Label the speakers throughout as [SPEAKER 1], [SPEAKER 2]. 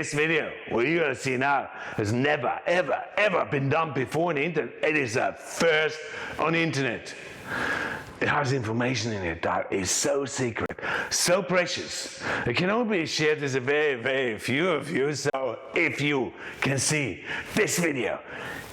[SPEAKER 1] This video, what you're gonna see now, has never, ever been done before on the internet. It is a first on the internet. It has information in it that is so secret, so precious. It can only be shared with a very few of you. So if you can see this video,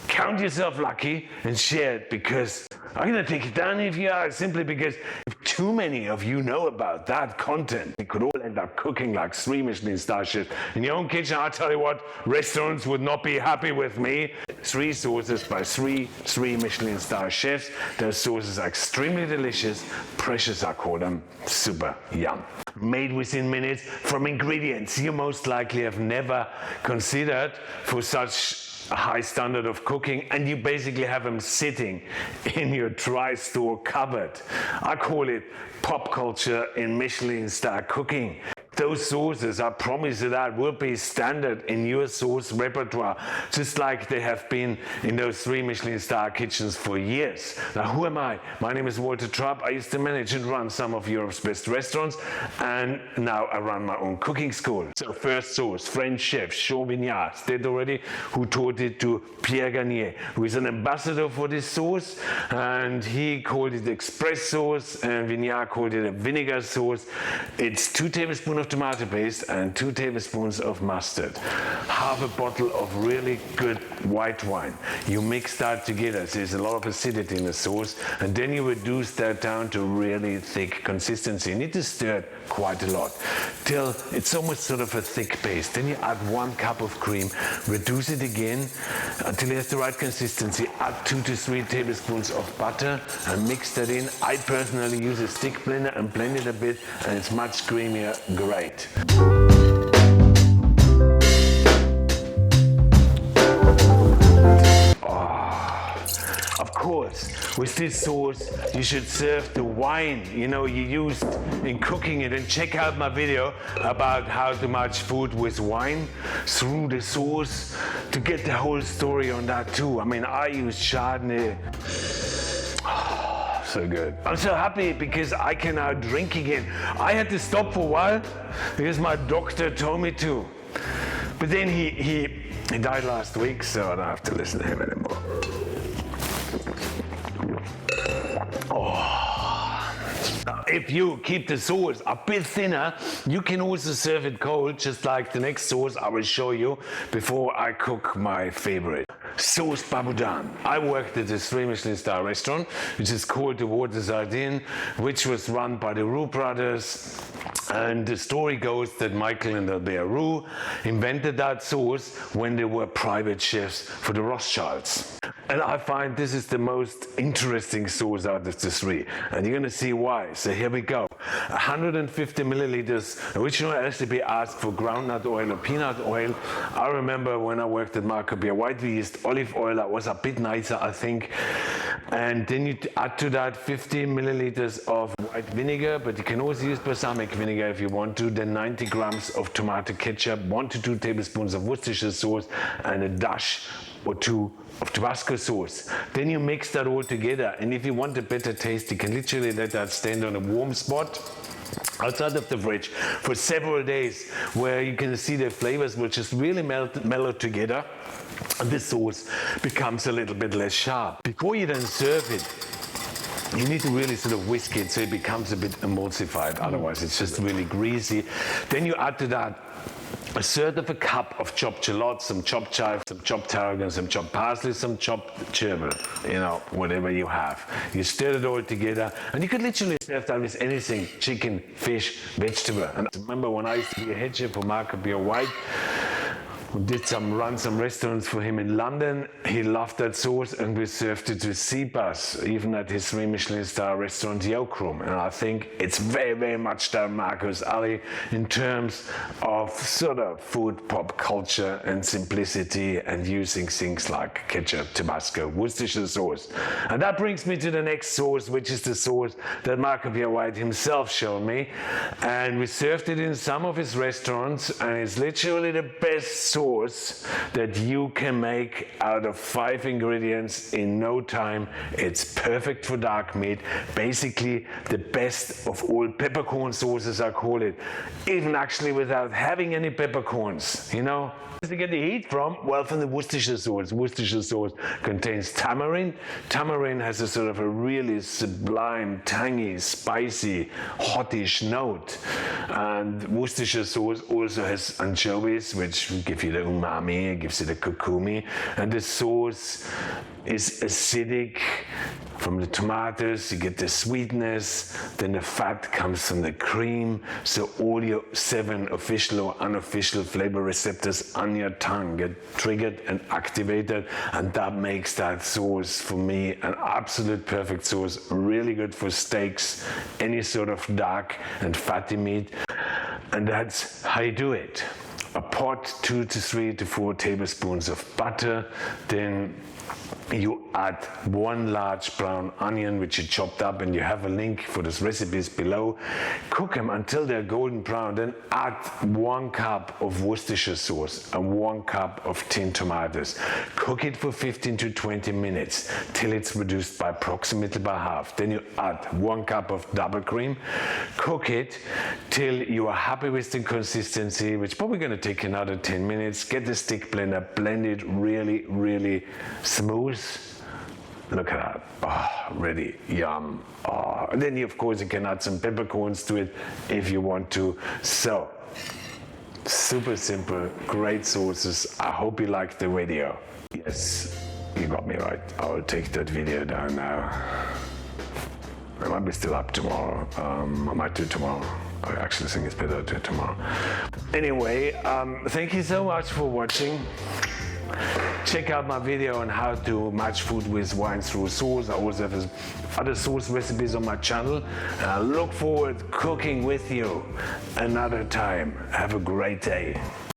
[SPEAKER 1] count yourself lucky and share it, because I'm gonna take it down if you are, simply because if too many of you know about that content, you could all end up cooking like 3 Michelin star chefs in your own kitchen. I'll tell you what, restaurants would not be happy with me. 3 sauces by three Michelin star chefs. Those sauces are extremely delicious, precious I call them, super yum. Made within minutes from ingredients you most likely have never considered for such a high standard of cooking, and you basically have them sitting in your dry store cupboard. I call it pop culture in Michelin star cooking. Those sauces, I promise you, that will be standard in your sauce repertoire, just like they have been in those 3 Michelin star kitchens for years. Now, who am I? My name is Walter Trapp. I used to manage and run some of Europe's best restaurants, and now I run my own cooking school. So first sauce, French chef Jean Vinegar did already, who taught it to Pierre Garnier, who is an ambassador for this sauce, and he called it Exprees Sauce, and Vinegar called it a vinegar sauce. It's 2 tablespoons of tomato paste and 2 tablespoons of mustard, half a bottle of really good white wine. You mix that together, so there's a lot of acidity in the sauce, and then you reduce that down to really thick consistency. You need to stir it quite a lot till it's almost sort of a thick paste. Then you add 1 cup of cream, reduce it again until it has the right consistency. Add 2 to 3 tablespoons of butter and mix that in. I personally use a stick blender and blend it a bit, and it's much creamier. Great. Of course, with this sauce, you should serve the wine, you used in cooking it, and check out my video about how to match food with wine through the sauce to get the whole story on that too. I mean, I use Chardonnay. So good. I'm so happy because I can now drink again. I had to stop for a while because my doctor told me to. But then he died last week, so I don't have to listen to him anymore. If you keep the sauce a bit thinner, you can also serve it cold, just like the next sauce I will show you before I cook my favorite. Sauce Boudan. I worked at this 3 Michelin star restaurant, which is called the Water Sardine, which was run by the Roux brothers. And the story goes that Michael and Albert Roux invented that sauce when they were private chefs for the Rothschilds. And I find this is the most interesting sauce out of the 3. And you're gonna see why. So here we go. 150 milliliters. Original recipe asked for groundnut oil or peanut oil. I remember when I worked at Marco Beer White, we used olive oil. That was a bit nicer, I think. And then you add to that 50 milliliters of white vinegar, but you can also use balsamic vinegar if you want to. Then 90 grams of tomato ketchup, 1 to 2 tablespoons of Worcestershire sauce, and a dash or 2 of Tabasco sauce. Then you mix that all together, and if you want a better taste, you can literally let that stand on a warm spot outside of the fridge for several days, where you can see the flavors will just really mellow together, and the sauce becomes a little bit less sharp. Before you then serve it, you need to really sort of whisk it so it becomes a bit emulsified, otherwise it's just really greasy. Then you add to that 1/3 of a cup of chopped shallots, some chopped chive, some chopped tarragon, some chopped parsley, some chopped chervil, whatever you have. You stir it all together, and you could literally serve that with anything: chicken, fish, vegetable. And I remember when I used to be a head chef for Marco Beer White, who did run some restaurants for him in London. He loved that sauce, and we served it with sea bass, even at his 3 Michelin star restaurant Yokerum. And I think it's very much down Marco's alley in terms of sort of food pop culture and simplicity, and using things like ketchup, Tabasco, Worcestershire sauce. And that brings me to the next sauce, which is the sauce that Marco Beer White himself showed me. And we served it in some of his restaurants, and it's literally the best sauce sauce that you can make out of 5 ingredients in no time. It's perfect for dark meat. Basically the best of all peppercorn sauces, I call it. Even actually without having any peppercorns, you know. Where to get the heat from? Well, from the Worcestershire sauce. Worcestershire sauce contains tamarind. Tamarind has a sort of a really sublime, tangy, spicy, hottish note. And Worcestershire sauce also has anchovies, which give you the umami, gives you the kokumi. And the sauce is acidic. From the tomatoes, you get the sweetness, then the fat comes from the cream, so all your 7 official or unofficial flavor receptors on your tongue get triggered and activated, and that makes that sauce, for me, an absolute perfect sauce, really good for steaks, any sort of dark and fatty meat, and that's how you do it. A pot, 2 to 3 to 4 tablespoons of butter, then you add 1 large brown onion which you chopped up, and you have a link for these recipes below. Cook them until they're golden brown, then add 1 cup of Worcestershire sauce and 1 cup of tinned tomatoes. Cook it for 15 to 20 minutes till it's reduced by approximately by half. Then you add 1 cup of double cream. Cook it till you are happy with the consistency, which is probably going to take another 10 minutes. Get the stick blender, blend it really, really smooth. Look at that. Oh, ready. Yum. Oh. And then, of course, you can add some peppercorns to it if you want to. So, super simple, great sauces. I hope you liked the video. Yes, you got me right. I will take that video down now. I might be still up tomorrow. I might do tomorrow. I actually think it's better to do tomorrow. Anyway, thank you so much for watching. Check out my video on how to match food with wine through sauce. I also have other sauce recipes on my channel. I look forward to cooking with you another time. Have a great day.